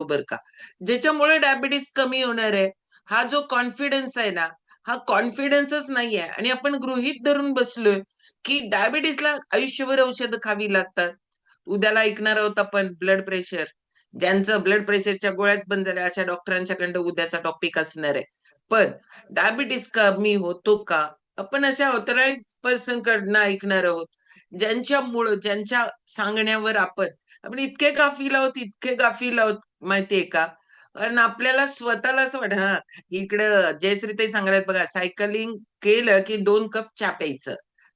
बरं का, ज्याच्यामुळे डायबिटीस कमी होणार आहे. हा जो कॉन्फिडन्स आहे ना, हा कॉन्फिडन्सच नाहीये आणि आपण गृहीत धरून बसलोय, की डायबिटीसला आयुष्यभर औषधं खावी लागतात. उद्याला ऐकणार आहोत आपण ब्लड प्रेशर. ज्यांचं ब्लड प्रेशरच्या गोळ्याच बंद झाल्या अशा डॉक्टरांच्याकडनं उद्याचा टॉपिक असणार आहे. पण डायबिटीस कमी होतो का? आपण अशा ऑथराइज्ड पर्सन कडनं ऐकणार आहोत. ज्यांच्या सांगण्यावर आपण इतके गाफील आहोत, इतके गाफील आहोत माहितीये का? कारण आपल्याला स्वतःला असं वाटतं हां, इकडं जयश्रीताई सांगायल्यात बघा, सायकलिंग केलं की 2 कप चहा प्यायचं.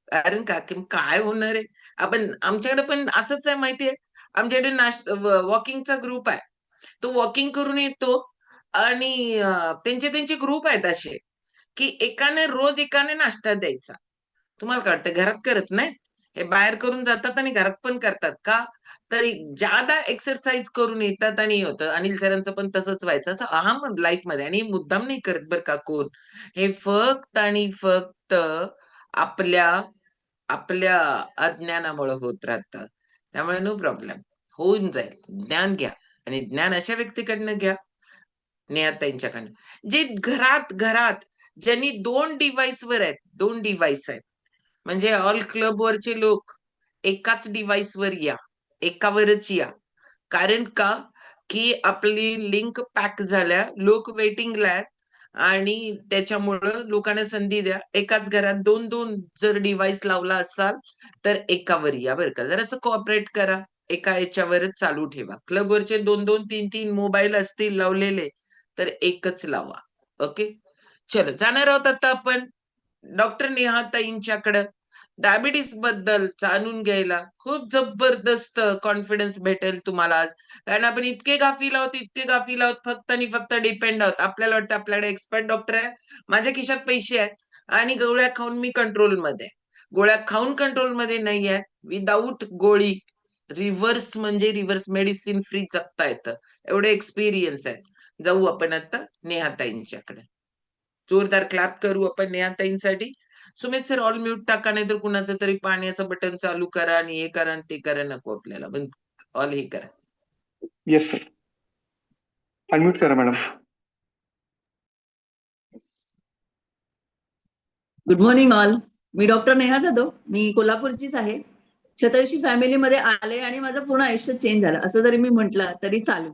कारण का की काय होणार आहे? आमच्याकडे पण असंच आहे माहितीये. आमच्याकडे वॉकिंगचा ग्रुप आहे. तो वॉकिंग करून येतो आणि त्यांचे ग्रुप आहेत असे, की एकाने नाश्ता द्यायचा. तुम्हाला काय वाटतं घरात करत नाही? हे बाहेर करून जातात आणि घरात पण करतात. का? तर ज्यादा एक्सरसाइज करून येतात आणि हे होतं. अनिल सरांचं पण तसंच व्हायचं. असं अहम लाईफमध्ये आणि मुद्दाम नाही करत बरं का कोण. हे फक्त आणि फक्त आपल्या आपल्या अज्ञानामुळे होत राहतं. त्यामुळे नो प्रॉब्लेम. होऊन जाईल. ज्ञान घ्या आणि ज्ञान अशा व्यक्तीकडनं घ्या, नेहाताईंच्याकडनं. जे घरात ज्यांनी 2 डिव्हाइसवर आहेत, 2 डिव्हाइस आहेत. म्हणजे ऑल क्लबवरचे लोक एकाच डिव्हाइसवर या, एकावरच या. कारण का? की आपली लिंक पॅक झाल्या, लोक वेटिंगला आहेत आणि त्याच्यामुळं लोकांना संधी द्या. एकाच घरात 2-2 जर डिव्हाइस लावला असाल, तर एकावर या बरं का. जरासं कोऑपरेट करा. एका याच्यावरच चालू ठेवा. क्लबवरचे 2-2, 3-3 मोबाईल असतील लावलेले, तर एकच लावा. ओके. चलो जाणार आहोत आता आपण डॉक्टर नेहाताईंच्याकडं. डायबिटीस बद्दल जाणून घ्यायला खूप जबरदस्त कॉन्फिडन्स भेटेल तुम्हाला आज. कारण आपण इतके गाफील आहोत, इतके गाफील आहोत, फक्त आणि फक्त डिपेंड आहोत. आपल्याला वाटतं आपल्याकडे एक्सपर्ट डॉक्टर आहे, माझ्या खिशात पैसे आहेत आणि गोळ्या खाऊन मी कंट्रोलमध्ये आहे. गोळ्या खाऊन कंट्रोलमध्ये नाही आहे. विदाऊट गोळी रिव्हर्स म्हणजे रिव्हर्स मेडिसिन फ्री जगता येतं. एवढे एक्सपिरियन्स आहे. जाऊ आपण आता नेहाताईंच्याकडे. जोरदार क्लॅप करू आपण नेहाताईंसाठी. सुमित सर ऑल म्यूट टाका नाहीतर कुणाचं तरी पाण्याचं बटन चालू करा आणि हे करा आणि ते करा नको आपल्याला. पण ऑल हे करा. Yes sir. अनम्यूट करा मॅडम. Good morning all. मी डॉक्टर नेहा जाधव. मी कोल्हापूरचीच आहे. शतयशी फॅमिलीमध्ये आले आणि माझं पूर्ण आयुष्य चेंज झालं असं जरी मी म्हटलं तरी चालेल.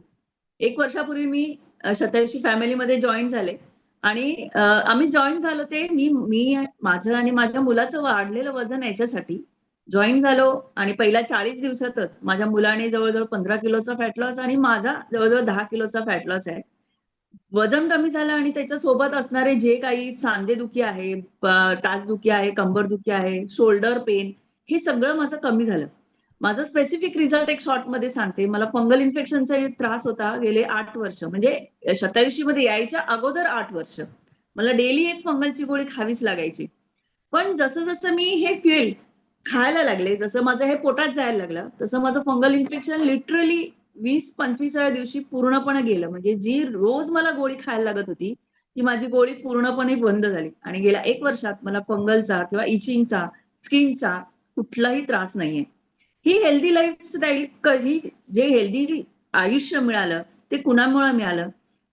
1 वर्षापूर्वी मी शतयशी फॅमिलीमध्ये जॉईन झाले आणि आम्ही जॉईन झालो ते मी माझं आणि माझ्या मुलाचं वाढलेलं वजन याच्यासाठी जॉईन झालो आणि पहिल्या 40 दिवसातच माझ्या मुलाने जवळजवळ 15 किलोचा फॅट लॉस आणि माझा जवळजवळ 10 किलोचा फॅट लॉस आहे. वजन कमी झालं आणि त्याच्यासोबत असणारे जे काही सांधेदुखी आहे, टाचदुखी आहे, कंबरदुखी आहे, शोल्डर पेन हे सगळं माझं कमी झालं. माझा स्पेसिफिक रिझल्ट एक शॉर्टमध्ये सांगते. मला फंगल इन्फेक्शनचा त्रास होता गेले 8 वर्ष. म्हणजे 87 मध्ये यायच्या अगोदर 8 वर्ष. मला डेली एक फंगलची गोळी खावीच लागायची. पण जसं मी हे फील खायला लागले, जसं माझं हे पोटात जायला लागलं, तसं माझं फंगल इन्फेक्शन लिटरली 20-25व्या दिवशी पूर्णपणे गेलं. म्हणजे जी रोज मला गोळी खायला लागत होती, ती माझी गोळी पूर्णपणे बंद झाली आणि गेल्या 1 वर्षात मला फंगलचा किंवा इचिंगचा, स्किनचा कुठलाही त्रास नाहीये. ही हेल्दी लाईफस्टाईल कधी जे हेल्दी आयुष्य मिळालं, ते कुणामुळे मिळालं?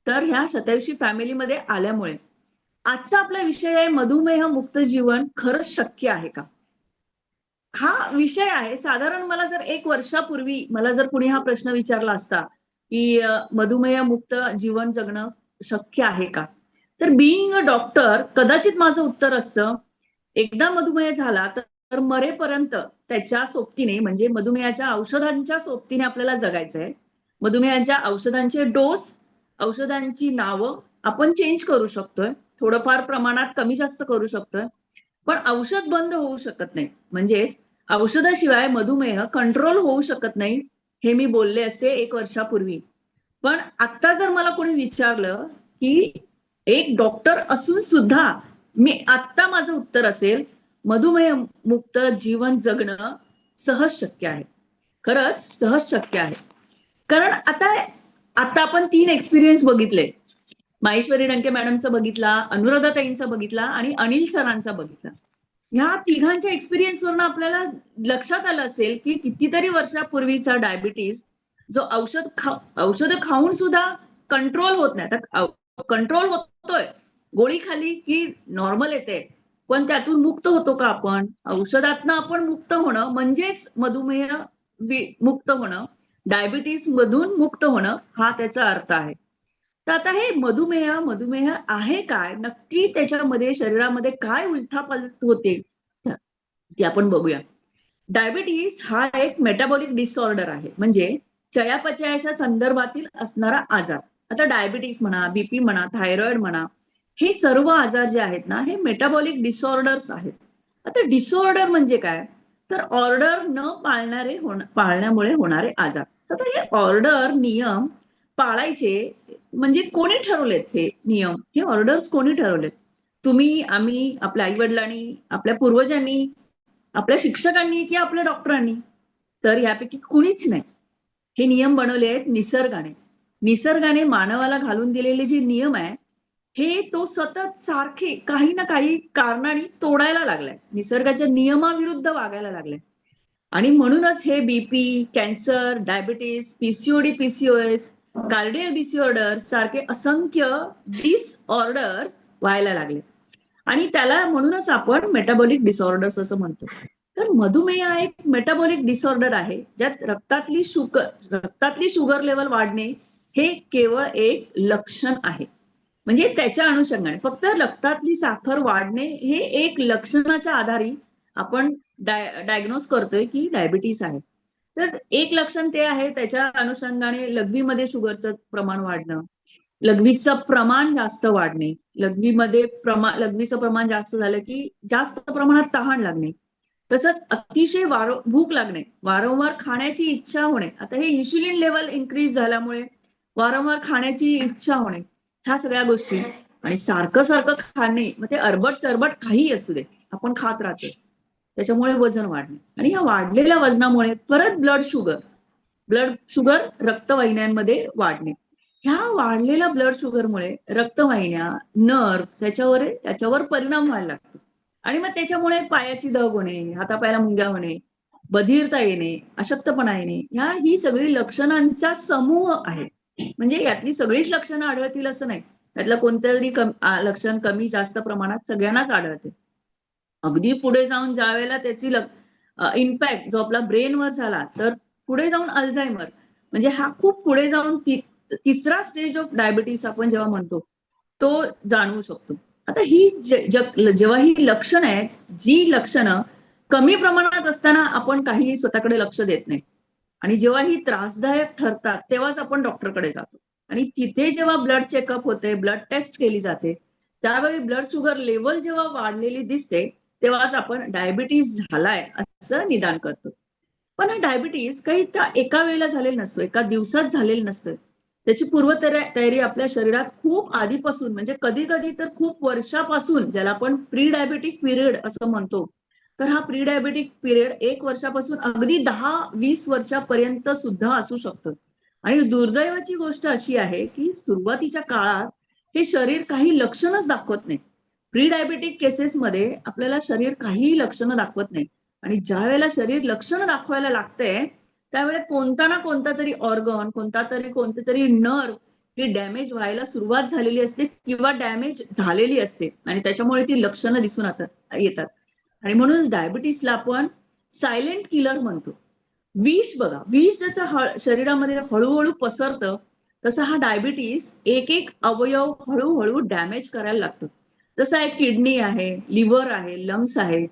तर ह्या शतयशी फॅमिलीमध्ये आल्यामुळे. आजचा आपला विषय आहे मधुमेह मुक्त जीवन खरंच शक्य आहे का? हा विषय आहे. साधारण मला जर 1 वर्षापूर्वी मला जर कुणी हा प्रश्न विचारला असता, की मधुमेह मुक्त जीवन जगणं शक्य आहे का? तर बिइंग अ डॉक्टर कदाचित माझं उत्तर असतं, एकदा मधुमेह झाला तर मरेपर्यंत त्याच्या सोबतीने म्हणजे मधुमेहाच्या औषधांच्या सोबतीने आपल्याला जगायचंय. मधुमेहाच्या औषधांचे डोस, औषधांची नावं आपण चेंज करू शकतोय. थोडंफार प्रमाणात कमी जास्त करू शकतोय. पण औषध बंद होऊ शकत नाही. म्हणजेच औषधाशिवाय मधुमेह कंट्रोल होऊ शकत नाही, हे मी बोलले असते 1 वर्षापूर्वी. पण आता जर मला कोणी विचारलं, की एक डॉक्टर असून सुद्धा मी आत्ता माझं उत्तर असेल, मधुमेह मुक्त जीवन जगणं सहज शक्य आहे. खरंच सहज शक्य आहे. कारण आता आता आपण 3 एक्सपिरियन्स बघितले. माहेश्वरी डंके मॅडमचा बघितला, अनुराधाताईंचा बघितला आणि अनिल सरांचा बघितला. ह्या तिघांच्या एक्सपिरियन्सवरून आपल्याला लक्षात आलं असेल, की कितीतरी वर्षापूर्वीचा डायबिटीस जो औषधं खाऊन सुद्धा कंट्रोल होत नाही. आता कंट्रोल होतोय, गोळी खाली की नॉर्मल येते, पण त्यातून मुक्त होतो का आपण? औषधातनं आपण मुक्त होणं म्हणजेच मधुमेह मुक्त होणं, डायबिटीस मधून मुक्त होणं हा त्याचा अर्थ आहे. तर आता हे मधुमेह आहे काय? नक्की त्याच्यामध्ये शरीरामध्ये काय उलथापालथ होते? ती आपण बघूया. डायबिटीज हा एक मेटाबॉलिक डिसऑर्डर आहे, म्हणजे चयापचयाच्या संदर्भातील असणारा आजार. आता डायबिटीज म्हणा, बीपी म्हणा, थायरॉइड म्हणा, हे सर्व आजार जे आहेत ना, हे मेटाबॉलिक डिसऑर्डर्स आहेत. आता डिसऑर्डर म्हणजे काय? तर ऑर्डर न पाळण्यामुळे होणारे आजार. तर हे ऑर्डर, नियम पाळायचे म्हणजे कोणी ठरवलेत हे नियम? हे ऑर्डर्स कोणी ठरवलेत? तुम्ही, आम्ही, आपल्या आई-वडिलांनी, आपल्या पूर्वजांनी, आपल्या शिक्षकांनी की आपल्या डॉक्टरांनी? तर यापैकी कुणीच नाही. हे नियम बनवले आहेत निसर्गाने. निसर्गाने मानवाला घालून दिलेले जे नियम आहे, हे तो सतत सारखे काही ना काही कारणाने तोडायला लागलाय. निसर्गाच्या नियमाविरुद्ध वागायला लागलाय. आणि म्हणूनच हे BP, cancer, diabetes, PCOD, PCOS, cardiac disorder सारखे असंख्य डिसऑर्डर्स व्हायला लागले. आणि त्याला म्हणूनच आपण मेटाबॉलिक डिसऑर्डर्स असं म्हणतो. तर मधुमेह हा एक मेटाबॉलिक डिसऑर्डर आहे, ज्यात रक्तातली शुगर लेवल वाढणे हे केवळ एक लक्षण आहे. म्हणजे त्याच्या अनुषंगाने फक्त रक्तातली साखर वाढणे हे एक लक्षणाच्या आधारे आपण डायग्नोज करतोय की डायबिटीस आहे. तर एक लक्षण ते आहे, त्याच्या अनुषंगाने लघवीमध्ये शुगरचं प्रमाण वाढणं, लघवीचं प्रमाण जास्त वाढणे, लघवीचं प्रमाण जास्त झालं की जास्त प्रमाणात तहान लागणे, तसंच अतिशय भूक लागणे, वारंवार खाण्याची इच्छा होणे. आता हे इन्शुलिन लेवल इन्क्रीज झाल्यामुळे वारंवार खाण्याची इच्छा होणे, ह्या सगळ्या गोष्टी. आणि सारखं सारखं खाणे, मग ते अरबट चरबट काही असू दे, आपण खात राहतो, त्याच्यामुळे वजन वाढणे. आणि ह्या वाढलेल्या वजनामुळे परत ब्लड शुगर रक्तवाहिन्यांमध्ये वाढणे. ह्या वाढलेल्या ब्लड शुगरमुळे रक्तवाहिन्या, नर्व्ह याच्यावर परिणाम व्हायला लागतो. आणि मग त्याच्यामुळे पायाची दग होणे, हातापायाला मुंग्या होणे, बधिरता येणे, अशक्तपणा येणे, ही सगळी लक्षणांचा समूह आहे. म्हणजे यातली सगळीच लक्षणं आढळतील असं नाही. त्यातलं कोणतंतरी लक्षण कमी जास्त प्रमाणात सगळ्यांनाच आढळते. अगदी पुढे जाऊन ज्यावेळेला त्याची इम्पॅक्ट जो आपला ब्रेनवर झाला, तर पुढे जाऊन अल्झायमर, म्हणजे हा खूप पुढे जाऊन तिसरा स्टेज ऑफ डायबिटीस आपण जेव्हा म्हणतो, तो जाणवू शकतो. आता ही जेव्हा ही लक्षणं आहेत, जी लक्षणं कमी प्रमाणात असताना आपण काही स्वतःकडे लक्ष देत नाही, आणि जेव्हा ही त्रासदायक ठरतात तेव्हाच आपण डॉक्टरकडे जातो. आणि तिथे जेव्हा ब्लड चेकअप होते, ब्लड टेस्ट केली जाते, त्यावेळी ब्लड शुगर लेवल जेव्हा वाढलेली दिसते, तेव्हाच आपण डायबिटीस झालाय असं निदान करतो. पण हा डायबिटीस काही एका वेळेला झालेला नसतो, एका दिवसात झालेला नसतं. त्याची पूर्वतयारी आपल्या शरीरात खूप आधीपासून, म्हणजे कधी कधी तर खूप वर्षापासून, ज्याला आपण प्री डायबेटिक पिरियड असं म्हणतो, तर हा प्री डायबेटिक पिरियड 1 वर्षापासून अगदी 10-20 वर्षापर्यंत सुद्धा असू शकतो. आणि दुर्दैवाची गोष्ट अशी आहे की सुरुवातीच्या काळात हे शरीर काही लक्षणच दाखवत नाही. प्री डायबेटिक केसेसमध्ये आपल्याला शरीर काहीही लक्षणं दाखवत नाही. आणि ज्या वेळेला शरीर लक्षणं दाखवायला लागतंय, त्यावेळेला कोणता ना कोणता तरी ऑर्गन, कोणते तरी नर्व्ह ही डॅमेज व्हायला सुरुवात झालेली असते किंवा डॅमेज झालेली असते, आणि त्याच्यामुळे ती लक्षणं दिसून येतात. आणि म्हणून डायबिटीसला आपण सायलेंट किलर म्हणतो. विष जसं शरीरामध्ये हळूहळू पसरतं, तसा हा डायबिटीस एक अवयव हळूहळू डॅमेज करायला लागतो. जसं आहे किडनी आहे, लिव्हर आहे, लंग्स आहेत,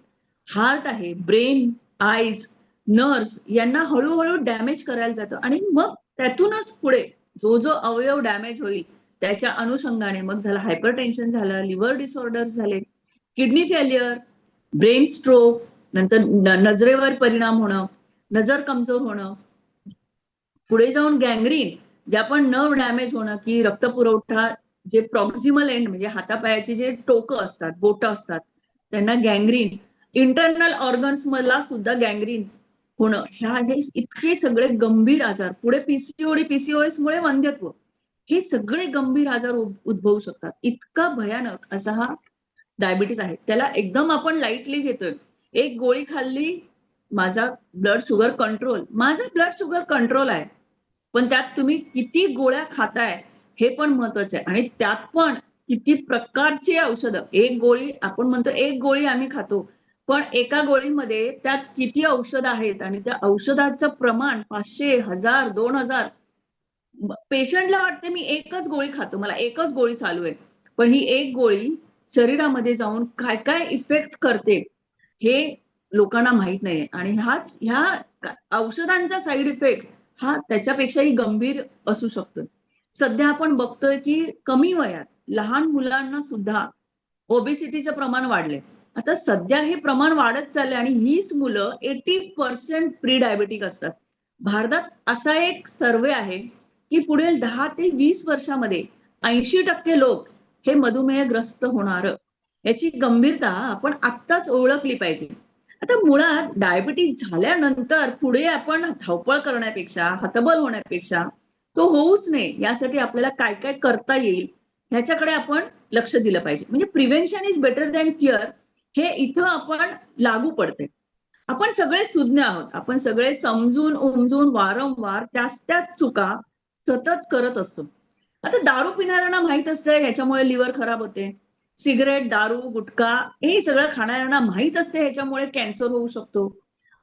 हार्ट आहे, ब्रेन, आईज, नर्व्स यांना हळूहळू डॅमेज करायला जातं. आणि मग त्यातूनच पुढे जो जो अवयव डॅमेज होईल त्याच्या अनुषंगाने मग झालं हायपरटेन्शन झालं, लिव्हर डिसऑर्डर झाले, किडनी फेल्युअर, ब्रेन स्ट्रोक, नंतर नजरेवर परिणाम होणं, नजर कमजोर होणं, पुढे जाऊन गँग्रीन, जे आपण नर्व्ह डॅमेज होणं की रक्तपुरवठा, जे प्रॉक्सिमल एंड म्हणजे हातापायाची जे टोकं असतात, बोटं असतात, त्यांना गँग्रीन, इंटरनल ऑर्गन्स मधला सुद्धा गँग्रीन होणं, हे इतके सगळे गंभीर आजार, पुढे पीसीओडी, पीसीओएस मुळे वंध्यत्व, हे सगळे गंभीर आजार उद्भवू शकतात. इतका भयानक असा हा डायबिटीस आहे. त्याला एकदम आपण लाईटली घेतोय. एक गोळी खाल्ली, माझा ब्लड शुगर कंट्रोल आहे. पण त्यात तुम्ही किती गोळ्या खाताय हे पण महत्वाचं आहे. आणि त्यात पण किती प्रकारची औषधं. एक गोळी आपण म्हणतो एक गोळी आम्ही खातो, पण एका गोळीमध्ये त्यात किती औषध आहेत आणि त्या औषधाचं प्रमाण 500, 1000, 2000. पेशंटला वाटते मी एकच गोळी खातो, मला एकच गोळी चालू आहे. पण ही एक गोळी शरीरामध्ये जाऊन काय काय इफेक्ट करते हे लोकांना माहित नाहीये. आणि ह्या औषधांचा साईड इफेक्ट हा त्याच्यापेक्षाही गंभीर असू शकतो. सध्या आपण बघतोय की कमी वयात लहान मुलांना सुद्धा ओबेसिटीचं प्रमाण वाढलंय. आता सध्या हे प्रमाण वाढत चाललंय आणि हीच मुलं 80% प्री डायबेटिक असतात. भारतात असा एक सर्वे आहे की पुढील 10 ते 20 वर्षामध्ये 80% लोक हे मधुमेहग्रस्त होणार. याची गंभीरता आपण आत्ताच ओळखली पाहिजे. आता मुळात डायबिटीज झाल्यानंतर पुढे आपण धावपळ करण्यापेक्षा, हतबल होण्यापेक्षा तो होऊच नये यासाठी आपल्याला काय काय करता येईल ह्याच्याकडे आपण लक्ष दिलं पाहिजे. म्हणजे prevention is better than cure हे इथं आपण लागू पडते. आपण सगळे सुज्ञ आहोत. आपण सगळे समजून उमजून वारंवार त्याच चुका सतत करत असतो. आता दारू पिणाऱ्यांना माहित असतं ह्याच्यामुळे लिव्हर खराब होते. सिगरेट, दारू, गुटखा हे सगळं खाणाऱ्यांना माहित असते ह्याच्यामुळे कॅन्सर होऊ शकतो.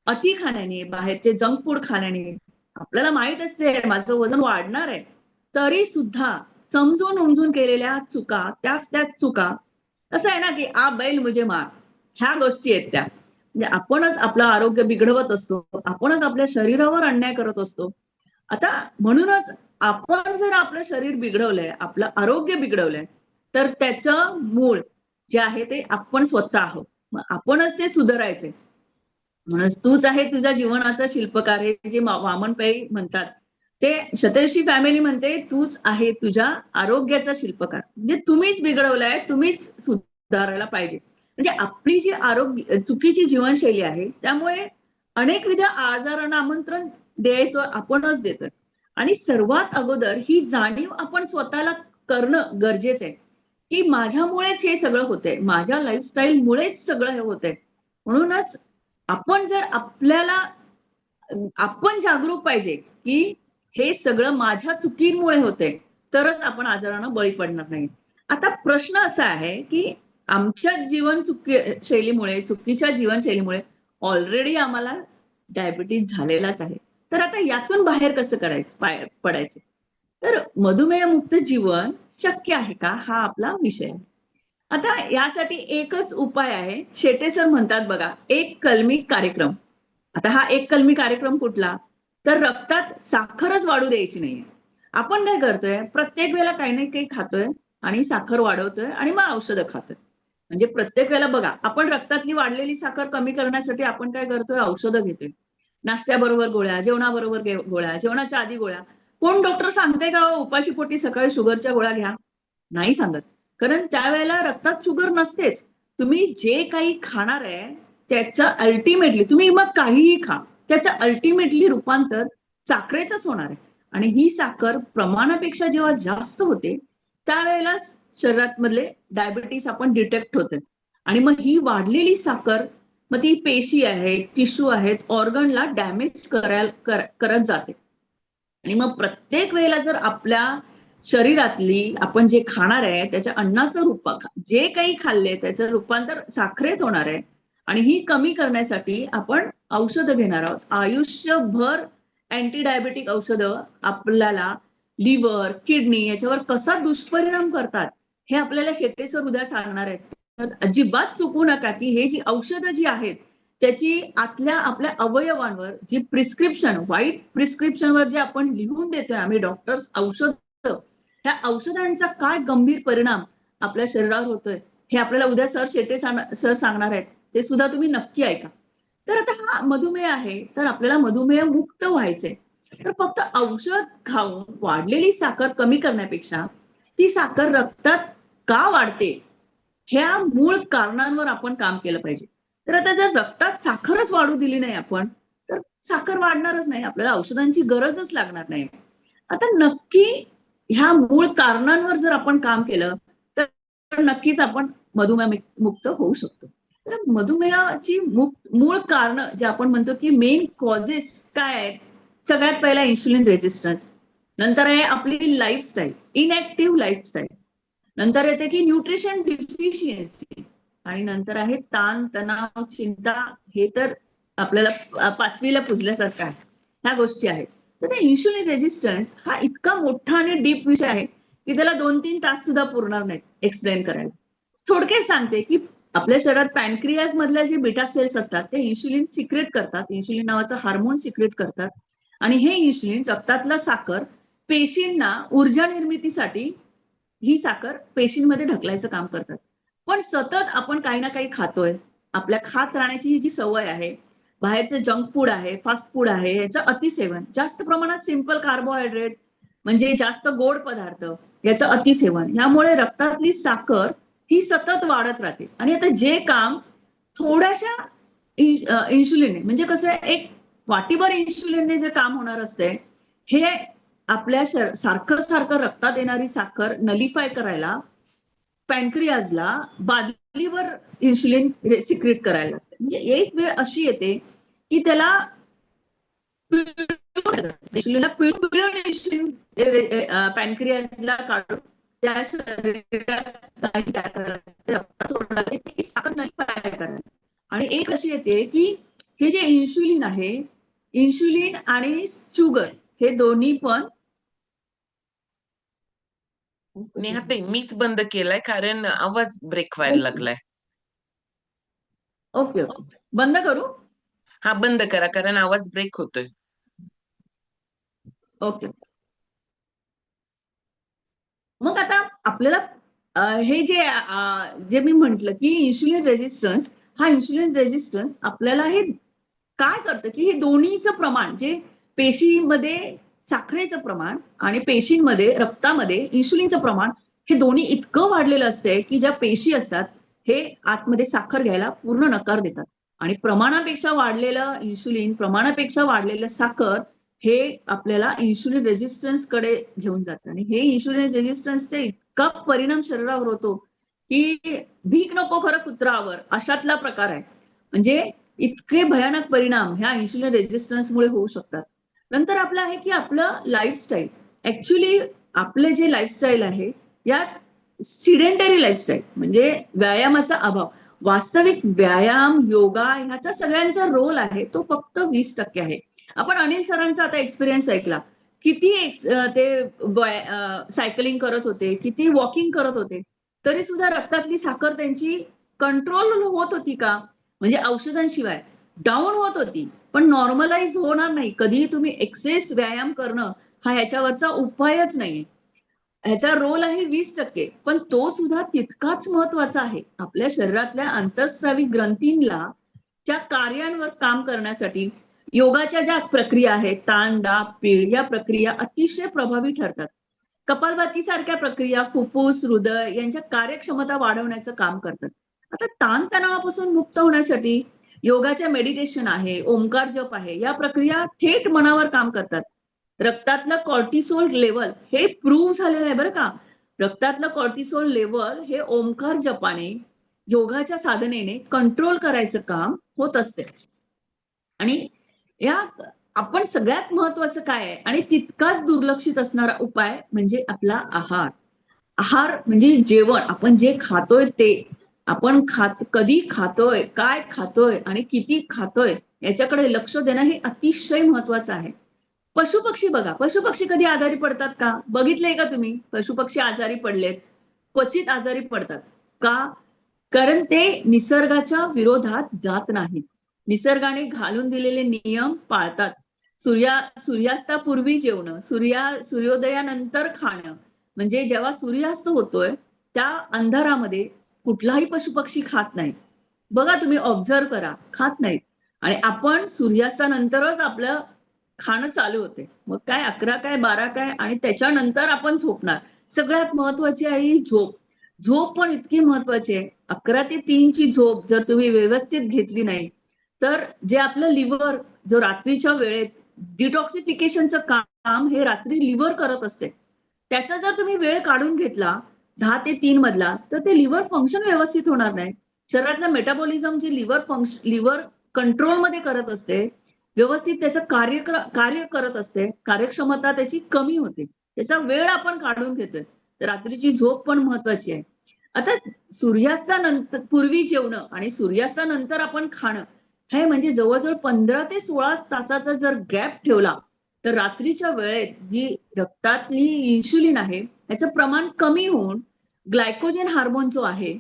अति खाण्याने, बाहेरचे जंक फूड खाण्याने आपल्याला माहित असते माझं वजन वाढणार आहे, तरी सुद्धा समजून उमजून केलेल्या चुका, त्याच चुका. असं आहे ना की आ बैल मुझे मार, ह्या गोष्टी आहेत त्या. म्हणजे आपणच आपलं आरोग्य बिघडवत असतो, आपणच आपल्या शरीरावर अन्याय करत असतो. आता म्हणूनच आपण जर आपलं शरीर बिघडवलंय, आपलं आरोग्य बिघडवलंय, तर त्याचं मूळ जे आहे ते आपण स्वतः आहोत. मग आपणच ते सुधारायचे. म्हणून तूच आहे तुझ्या जीवनाचा शिल्पकार हे जे वामन पै म्हणतात, ते शतयशी फॅमिली म्हणते तूच आहे तुझ्या आरोग्याचा शिल्पकार. म्हणजे तुम्हीच बिघडवलाय, तुम्हीच सुधारायला पाहिजे. म्हणजे आपली जी चुकीची जीवनशैली आहे त्यामुळे अनेकविध आजारांना आमंत्रण द्यायचं आपणच देतोय. आणि सर्वात अगोदर ही जाणीव आपण स्वतःला करणं गरजेचं आहे की माझ्यामुळेच हे सगळं होतंय, माझ्या लाईफस्टाईलमुळेच सगळं हे होतंय. म्हणूनच आपण जर आपण जागरूक पाहिजे की हे सगळं माझ्या चुकीमुळे होतंय, तरच आपण आजारांना बळी पडणार नाही. आता प्रश्न असा आहे की आमच्या चुकीच्या जीवनशैलीमुळे ऑलरेडी आम्हाला डायबिटीज झालेलाच आहे. तर आता यातून बाहेर कसं पडायचं? तर मधुमेहमुक्त जीवन शक्य आहे का? हा आपला विषय आहे. आता यासाठी एकच उपाय आहे. शेटे सर म्हणतात बघा, एक कलमी कार्यक्रम. आता हा एक कलमी कार्यक्रम कुठला? तर रक्तात साखरच वाढू द्यायची नाहीये. आपण काय करतोय? प्रत्येक वेळेला काही ना काही खातोय आणि साखर वाढवतोय आणि मग औषधं खातोय. म्हणजे प्रत्येक वेळेला बघा, आपण रक्तातली वाढलेली साखर कमी करण्यासाठी आपण काय करतोय? औषधं घेतोय. नाश्त्याबरोबर गोळ्या, जेवणाबरोबर गोळ्या, जेवणाच्या आधी गोळ्या. कोण डॉक्टर सांगते का उपाशीपोटी सकाळी शुगरच्या गोळ्या घ्या? नाही सांगत. कारण त्यावेळेला रक्तात शुगर नसतेच. तुम्ही जे काही खाणार आहे त्याचं अल्टिमेटली तुम्ही मग काहीही खा, त्याचं अल्टिमेटली रूपांतर साखरेतच होणार आहे. आणि ही साखर प्रमाणापेक्षा जेव्हा जास्त होते त्यावेळेला शरीरात मधले डायबिटीस आपण डिटेक्ट होते. आणि मग ही वाढलेली साखर मग ती पेशी आहेत, टिश्यू आहेत, ऑर्गनला डॅमेज करत जाते. आणि मग प्रत्येक वेळेला जर आपल्या शरीरातली आपण जे खाणार आहे त्याच्या अन्नाचं जे काही खाल्ले त्याचं रूपांतर साखरेत होणार आहे. आणि ही कमी करण्यासाठी आपण औषधं घेणार आहोत. आयुष्यभर अँटी डायबेटिक औषधं आपल्याला लिव्हर, किडनी याच्यावर कसा दुष्परिणाम करतात हे आपल्याला शेटे सर उद्या सांगणार आहेत. तर अजिबात चुकू नका की हे जी औषधं जी आहेत त्याची आतल्या आपल्या अवयवांवर जी व्हाईट प्रिस्क्रिप्शनवर जे आपण लिहून देतोय आम्ही डॉक्टर्स औषध, ह्या औषधांचा काय गंभीर परिणाम आपल्या शरीरावर होतोय हे आपल्याला उद्या शेटे सर सांगणार आहेत. ते सुद्धा तुम्ही नक्की ऐका. तर आता हा मधुमेह आहे, तर आपल्याला मधुमेह मुक्त व्हायचंय. तर फक्त औषध खाऊन वाढलेली साखर कमी करण्यापेक्षा ती साखर रक्तात का वाढते ह्या मूळ कारणांवर आपण काम केलं पाहिजे. तर आता जर रक्तात साखरच वाढू दिली नाही आपण, तर साखर वाढणारच नाही, आपल्याला औषधांची गरजच लागणार नाही. आता नक्की ह्या मूळ कारणांवर जर आपण काम केलं तर नक्कीच आपण मधुमेह मुक्त होऊ शकतो. तर मधुमेहाची मूळ कारण जे आपण म्हणतो की मेन कॉजेस काय आहेत? सगळ्यात पहिला इन्सुलिन रेझिस्टन्स. नंतर आहे आपली लाईफस्टाईल, इनएक्टिव्ह लाईफस्टाईल. नंतर येते की न्यूट्रिशन डिफिशियन्सी, आणि नंतर आहे ताण तणाव चिंता. हे तर आपल्याला 5वीला पुजल्यासारखं आहे, ह्या गोष्टी आहेत. तर त्या इन्शुलिन रेझिस्टन्स हा इतका मोठा आणि डीप विषय आहे की त्याला 2-3 तास सुद्धा पुरणार नाहीत एक्सप्लेन करायला. थोडक्यात सांगते की आपल्या शरीरात पॅनक्रियाज मधल्या जे बीटा सेल्स असतात ते इन्शुलिन सिक्रेट करतात, इन्शुलिन नावाचं हार्मोन सिक्रेट करतात, आणि हे इन्शुलिन रक्तातलं साखर पेशींना ऊर्जा निर्मितीसाठी ही साखर पेशींमध्ये ढकलायचं काम करतात. पण सतत आपण काही ना काही खातोय, आपल्या खात राहण्याची ही जी सवय आहे, बाहेरचं जंक फूड आहे, फास्ट फूड आहे, याचं अतिसेवन, जास्त प्रमाणात सिंपल कार्बोहायड्रेट म्हणजे जास्त गोड पदार्थ याचं अतिसेवन, यामुळे रक्तातली साखर ही सतत वाढत राहते. आणि आता जे काम थोड्याशा इन्शुलिन म्हणजे कसं आहे, एक वाटीभर इन्शुलिनने जे काम होणार असते, हे आपल्या सारखं सारखं रक्तात येणारी साखर नलिफाय करायला पॅनक्रियाजला बादलीवर इन्शुलिन सिक्रेट करायला लागते. म्हणजे एक वेळ अशी येते की त्याला पिळून इन्शुलिन पॅनक्रियाजला काढून त्या शरीरात साखर नलिफाय करायला. आणि एक अशी येते की हे जे इन्शुलिन आहे, इन्शुलिन आणि शुगर हे दोन्ही पण नेहाताई मीच बंद केलाय कारण आवाज ब्रेक व्हायला लागलाय. ओके ओके, बंद करू? हा बंद करा कारण आवाज ब्रेक होतोय. ओके. मग आता आपल्याला हे जे मी म्हंटल की इन्शुलिन रेझिस्टन्स, हा इन्शुलिन रेझिस्टन्स आपल्याला हे काय करतं की हे दोन्हीचं प्रमाण, जे पेशीमध्ये साखरेचं प्रमाण आणि पेशींमध्ये रक्तामध्ये इन्शुलिनचं प्रमाण, हे दोन्ही इतकं वाढलेलं असतंय की ज्या पेशी असतात हे आतमध्ये साखर घ्यायला पूर्ण नकार देतात. आणि प्रमाणापेक्षा वाढलेलं इन्शुलिन, प्रमाणापेक्षा वाढलेलं साखर हे आपल्याला इन्शुलिन रेझिस्टन्स कडे घेऊन जातं. आणि हे इन्शुलिन रेझिस्टन्सचा इतका परिणाम शरीरावर होतो की भीक नको खरं कुत्रावर, अशातला प्रकार आहे. म्हणजे इतके भयानक परिणाम ह्या इन्शुलिन रेझिस्टन्समुळे होऊ शकतात. नंतर आपलं आहे की आपलं लाईफस्टाईल. ऍक्च्युली आपले जे लाईफस्टाईल आहे यात सिडेंटरी लाईफस्टाईल म्हणजे व्यायामाचा अभाव. वास्तविक व्यायाम, योगा ह्याचा सगळ्यांचा रोल आहे तो फक्त 20% आहे. आपण अनिल सरांचा आता एक्सपिरियन्स ऐकला. किती ते सायकलिंग करत होते, किती वॉकिंग करत होते, तरी सुद्धा रक्तातली साखर त्यांची कंट्रोल होत होती का? म्हणजे औषधांशिवाय डाऊन होत होती, पण नॉर्मलाइज होणार नाही. कधीही तुम्ही एक्सेस व्यायाम करणं हा ह्याच्यावरचा उपायच नाही. ह्याचा रोल आहे 20%, पण तो सुद्धा तितकाच महत्वाचा आहे. आपल्या शरीरातल्या अंतःस्रावी ग्रंथींना त्या कार्यांवर काम करण्यासाठी योगाच्या ज्या प्रक्रिया आहेत, ताण, दाब, पीळ, या प्रक्रिया अतिशय प्रभावी ठरतात. कपालभातीसारख्या प्रक्रिया फुफ्फुस, हृदय यांच्या कार्यक्षमता वाढवण्याचं काम करतात. आता ताणतणावापासून मुक्त होण्यासाठी योगाच्या मेडिटेशन आहे, ओंकार जप आहे, या प्रक्रिया थेट मनावर काम करतात. रक्तातलं कॉर्टिसोल लेवल हे प्रूव्ह झालेलं आहे बरं का. रक्तातलं कॉर्टिसोल लेवल हे ओंकार जपाने, योगाच्या साधनेने कंट्रोल करायचं काम होत असते. आणि या आपण सगळ्यात महत्वाचं काय आहे आणि तितकाच दुर्लक्षित असणारा उपाय म्हणजे आपला आहार. आहार म्हणजे जेवण, आपण जे खातोय ते. आपण कधी खातोय, काय खातोय आणि किती खातोय याच्याकडे लक्ष देणं हे अतिशय महत्वाचं आहे. पशुपक्षी बघा, पशुपक्षी कधी आजारी पडतात का? बघितलंय का तुम्ही? पशुपक्षी आजारी पडलेत, क्वचित आजारी पडतात का? कारण ते निसर्गाच्या विरोधात जात नाहीत. निसर्गाने घालून दिलेले नियम पाळतात. सूर्यास्तापूर्वी जेवणं, सूर्योदयानंतर खाणं, म्हणजे जेव्हा सूर्यास्त होतोय त्या अंधारामध्ये कुठलाही पशुपक्षी खात नाही. बघा तुम्ही ऑब्झर्व करा, खात नाहीत. आणि आपण सूर्यास्तानंतरच आपलं खाणं चालू होते. मग काय 11 काय 12 काय आणि त्याच्यानंतर आपण झोपणार. सगळ्यात महत्वाची आहे ही झोप. झोप पण इतकी महत्वाची आहे. 11 ते 3 ची झोप जर तुम्ही व्यवस्थित घेतली नाही तर जे आपलं लिव्हर जो रात्रीच्या वेळेत डिटॉक्सिफिकेशनचं काम हे रात्री लिव्हर करत असते, त्याचा जर तुम्ही वेळ काढून घेतला 10 ते 3 मधला तर ते लिव्हर फंक्शन व्यवस्थित होणार नाही. शरीरातलं मेटाबॉलिझम जे लिव्हर कंट्रोलमध्ये करत असते, व्यवस्थित त्याचं कार्य करत असते, कार्यक्षमता त्याची कमी होते, त्याचा वेळ आपण काढून घेतोय. तर रात्रीची झोप पण महत्वाची आहे. आता सूर्यास्तानंतर पूर्वी जेवणं आणि सूर्यास्तानंतर आपण खाणं, हे म्हणजे जवळजवळ 15 ते 16 तासाचा जर गॅप ठेवला, तर रात्रीच्या वेळेत जी रक्तातली इन्शुलिन आहे त्याचं प्रमाण कमी होऊन ग्लायकोजन हार्मोन जो आहे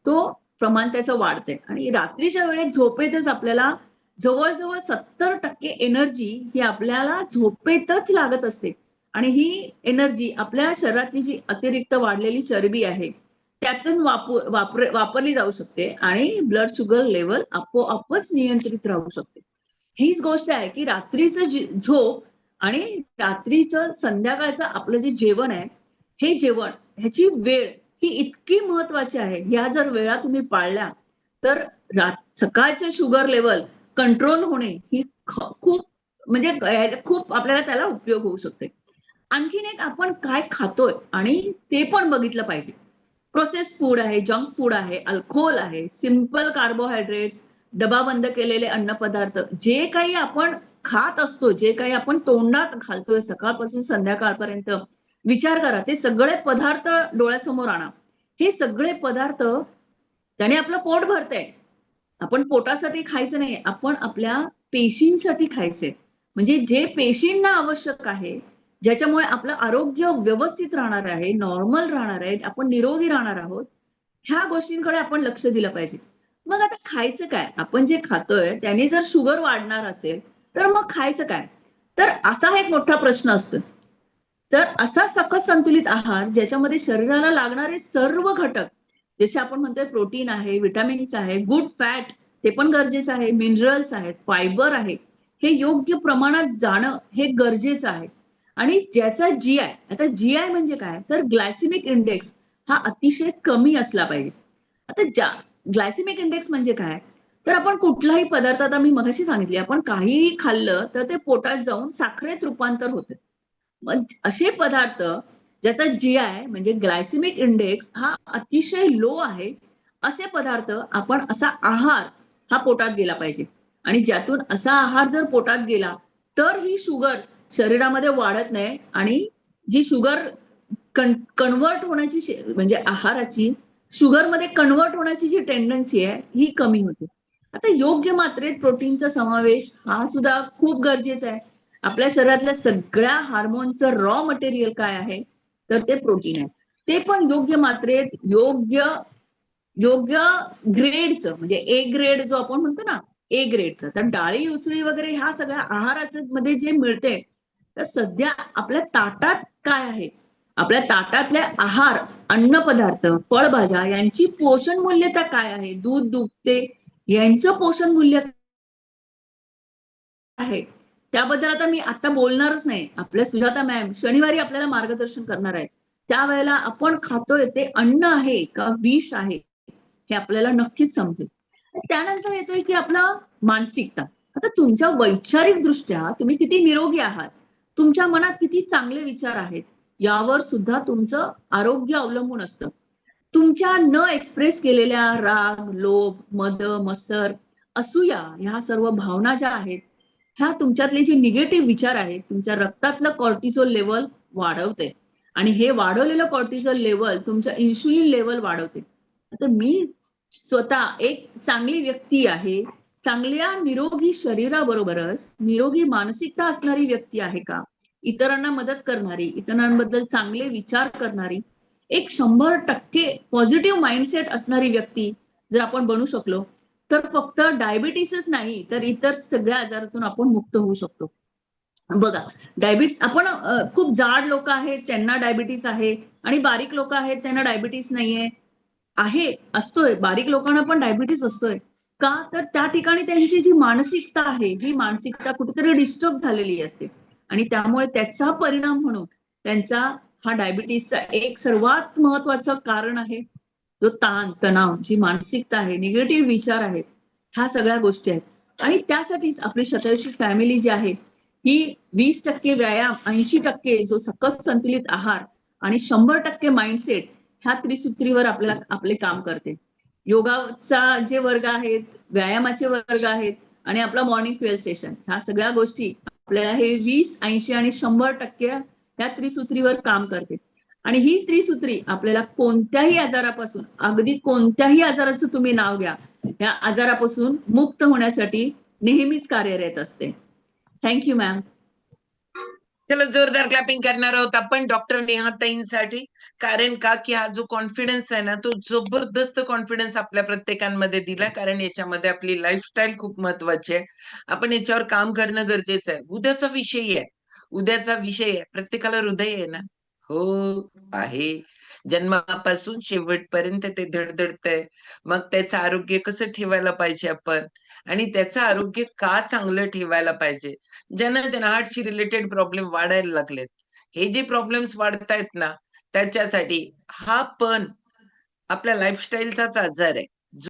तो प्रमाण त्याचं वाढतंय आणि रात्रीच्या वेळेत झोपेतच आपल्याला जवळजवळ 70% एनर्जी ही आपल्याला झोपेतच लागत असते आणि ही एनर्जी आपल्या शरीरातली जी अतिरिक्त वाढलेली चरबी आहे त्यातून वापरली जाऊ शकते आणि ब्लड शुगर लेवल आपोआपच नियंत्रित राहू शकते. हीच गोष्ट आहे की रात्रीचं झोप आणि रात्रीचं संध्याकाळचं आपलं जे जेवण आहे, हे जेवण ह्याची वेळ ही इतकी महत्वाची आहे. ह्या जर वेळा तुम्ही पाळल्या तर सकाळचे शुगर लेवल कंट्रोल होणे ही खूप म्हणजे खूप आपल्याला त्याला उपयोग होऊ शकते. आणखीन एक आपण काय खातोय आणि ते पण बघितलं पाहिजे. प्रोसेस्ड फूड आहे, जंक फूड आहे, अल्कोहोल आहे, सिंपल कार्बोहायड्रेट्स, डबा बंद केलेले अन्नपदार्थ, जे काही आपण खात असतो, जे काही आपण तोंडात घालतोय सकाळपासून संध्याकाळपर्यंत, विचार करा ते सगळे पदार्थ डोळ्यासमोर आणा. हे सगळे पदार्थ त्याने आपलं पोट भरतंय. आपण पोटासाठी खायचं नाही, आपण आपल्या पेशींसाठी खायचंय. म्हणजे जे पेशींना आवश्यक आहे, ज्याच्यामुळे आपलं आरोग्य व्यवस्थित राहणार आहे, नॉर्मल राहणार आहे, आपण निरोगी राहणार आहोत, ह्या गोष्टींकडे आपण लक्ष दिलं पाहिजे. मग आता खायचं काय? आपण जे खातोय त्याने जर शुगर वाढणार असेल, तर मग खायचं काय? तर असा एक मोठा प्रश्न असतो. तर असा सकस संतुलित आहार ज्याच्यामध्ये शरीराला लागणारे सर्व घटक, जसे आपण म्हणतोय प्रोटीन आहे, विटामिन्स आहे, गुड फॅट ते पण गरजेचं आहे, मिनरल्स आहेत, फायबर आहे, हे योग्य प्रमाणात जाणं हे गरजेचं आहे. आणि ज्याचा जीआय, आता जीआय म्हणजे काय, तर ग्लायसेमिक इंडेक्स हा अतिशय कमी असला पाहिजे. आता ग्लायसेमिक इंडेक्स म्हणजे काय, तर आपण कुठलाही पदार्थ, आता मी मगाशी सांगितले, आपण काहीही खाल्लं तर ते पोटात जाऊन साखरेत रूपांतर होतं. मग असे पदार्थ ज्याचा जीआय म्हणजे ग्लायसेमिक इंडेक्स हा अतिशय लो आहे, असे पदार्थ आपण असा आहार हा पोटात गेला पाहिजे. आणि ज्यातून असा आहार जर पोटात गेला तर ही शुगर शरीरामध्ये वाढत नाही आणि जी शुगर कन्वर्ट होण्याची म्हणजे आहाराची शुगरमध्ये कन्वर्ट होण्याची जी टेंडन्सी आहे ही कमी होते. आता योग्य मात्रेत प्रोटीनचा समावेश हा सुद्धा खूप गरजेचा आहे. आपल्या शरीरातल्या सगळ्या हार्मोनचं रॉ मटेरियल काय आहे, तर ते प्रोटीन आहे. ते पण योग्य मात्रेत, योग्य ग्रेडचं, म्हणजे ए ग्रेड जो आपण म्हणतो ना, ए ग्रेडचं. तर डाळी, उसळी वगैरे ह्या सगळ्या आहाराचं मध्ये जे मिळते, तर सध्या आपल्या ताटात काय आहे, आपल्या ताटातले आहार, अन्नपदार्थ, फळभाज्या यांची पोषण मूल्यता काय आहे, दूध, दुभते यांचं पोषण मूल्य आहे, त्याबद्दल आता मी आता बोलणारच नाही. आपल्या सुजाता मॅम शनिवारी आपल्याला मार्गदर्शन करणार आहेत. त्यावेळेला आपण खातोय ते अन्न आहे का विष आहे, हे आपल्याला नक्कीच समजेल. त्यानंतर येतोय की आपला मानसिकता. आता तुमच्या वैचारिक दृष्ट्या तुम्ही किती निरोगी आहात, तुमच्या मनात किती चांगले विचार आहेत, यावर सुद्धा तुमचं आरोग्य अवलंबून असतं. तुमच्या न एक्सप्रेस केलेल्या राग, लोभ, मद, मत्सर, असूया ह्या सर्व भावना ज्या आहेत, ह्या तुमच्यातले जे निगेटिव्ह विचार आहेत, तुमच्या रक्तातलं कॉर्टिसोल लेवल वाढवते आणि हे वाढवलेलं कॉर्टिसोल लेवल तुमच्या इन्शुलिन लेवल वाढवते. आता मी स्वतः एक चांगली व्यक्ती आहे, चांगल्या निरोगी शरीराबरोबरच निरोगी मानसिकता असणारी व्यक्ती आहे का, इतरांना मदत करणारी, इतरांबद्दल चांगले विचार करणारी, एक 100% पॉझिटिव्ह माइंडसेट असणारी व्यक्ती जर आपण बनू शकलो, तर फक्त डायबिटीसच नाही तर इतर सगळ्या आजारातून आपण मुक्त होऊ शकतो. बघा, डायबिटीस आपण खूप जाड लोक आहेत त्यांना डायबिटीस आहे आणि बारीक लोक आहेत त्यांना डायबिटीस नाहीये. असतोय, बारीक लोकांना पण डायबिटीस असतोय. का, तर त्या ठिकाणी त्यांची जी मानसिकता आहे, ही मानसिकता कुठेतरी डिस्टर्ब झालेली असते आणि त्यामुळे त्याचा परिणाम म्हणून त्यांचा हा डायबिटीसचा एक सर्वात महत्वाचं कारण आहे, जो ताण, तणाव, जी मानसिकता आहे, निगेटिव्ह विचार आहेत, ह्या सगळ्या गोष्टी आहेत. आणि त्यासाठीच आपली शतयशी फॅमिली जी आहे ही 20% व्यायाम, 80% जो सकस संतुलित आहार आणि 100% माइंडसेट ह्या त्रिसूत्रीवर आपले काम करते. योगाचा जे वर्ग आहेत, व्यायामाचे वर्ग आहेत आणि आपला मॉर्निंग फ्युएल स्टेशन, ह्या सगळ्या गोष्टी आपल्याला हे 20, 80 आणि 100% ह्या त्रिसूत्रीवर काम करते. आणि ही त्रिसूत्री आपल्याला कोणत्याही आजारापासून, अगदी कोणत्याही आजाराचं तुम्ही नाव घ्या, या आजारापासून मुक्त होण्यासाठी नेहमीच कार्यरत असते. Thank you ma'am. चला जोरदार क्लॅपिंग करणार आहोत आपण डॉक्टर नेहा ताईंसाठी. कारण का की हा जो कॉन्फिडन्स आहे ना, तो जबरदस्त कॉन्फिडन्स आपल्या प्रत्येकांमध्ये दिला. कारण याच्यामध्ये आपली लाईफस्टाईल खूप महत्वाची आहे. आपण याच्यावर काम करणं गरजेचं आहे. उद्याचा विषय आहे. उद्याचा विषय आहे. प्रत्येकाला हृदय आहे ना? हो आहे. जन्मापासून शेवटपर्यंत ते धडधडतंय. मग त्याचं आरोग्य कसं ठेवायला पाहिजे आपण आणि त्याचं आरोग्य का चांगलं ठेवायला पाहिजे. ज्यांना हार्टशी रिलेटेड प्रॉब्लेम वाढायला लागलेत. हे जे प्रॉब्लेम्स वाढतायत ना, त्याच्यासाठी हा पण आपल्या लाईफस्टाईलचाच आजार आहे.